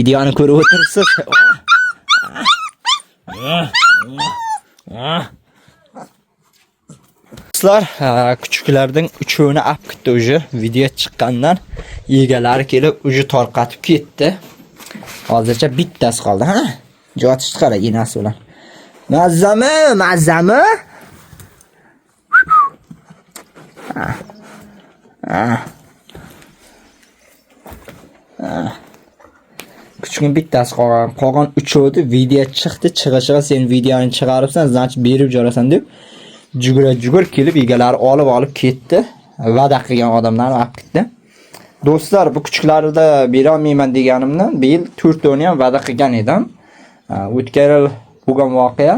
Videoni ko'rib o'tirsiz. Do'stlar, kuchuklarning uchovini olib ketdi uje. Video chiqqandan egalari kelib uje tarqatib ketdi. Hozircha bittasi qoldi, ha? Jotishni qara, enasi bilan. Mazzami? Kuchukning bittasi qolgan uchovdi video chiqdi. Chiqa sen videoni chiqaribsan, значит berib jorasan deb jugur kelib egalari olib ketdi. Va'da qilgan odamlarni olib ketdi. Do'stlar, bu kuchuklarni bera olmayman deganimdan bu yil 4 toni ham va'da qilgan edim. O'tgan yil bo'lgan voqea.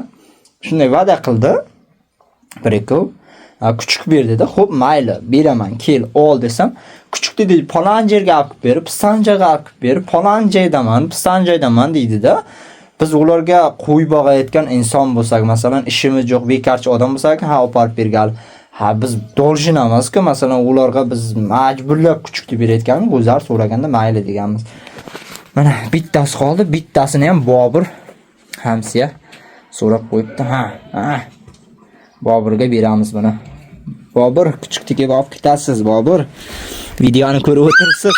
Shunday va'da qildi. Birikov kuchuk berdi-da. Xo'p, mayli, beraman, kel, ol desam, kuchuk dedi, "Falon yerga olib berib, Pisanjaga olib berib, falon joydaman, Pisanjaydaman" deydi-da. Biz ularga qo'y boqayotgan inson bo'lsak, masalan, ishimiz yo'q, bekarchi odam bo'lsak, ha, olib bergal. Ha, biz dolshin emas-ku, masalan, ularga biz majburlab kuchukni berayotganmiz, o'zlar so'raganda mayli deganmiz. Mana bittasi qoldi, bittasini ham Bobur hamsiya so'rab qo'yibdi. Ha. Boburga beramiz buni. Bobur, kuchukniga olib ketasiz, Bobur. Videoni ko'rib o'tirsiz.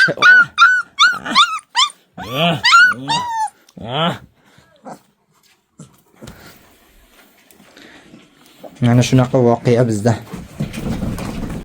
Mana shunaqa voqea bizda.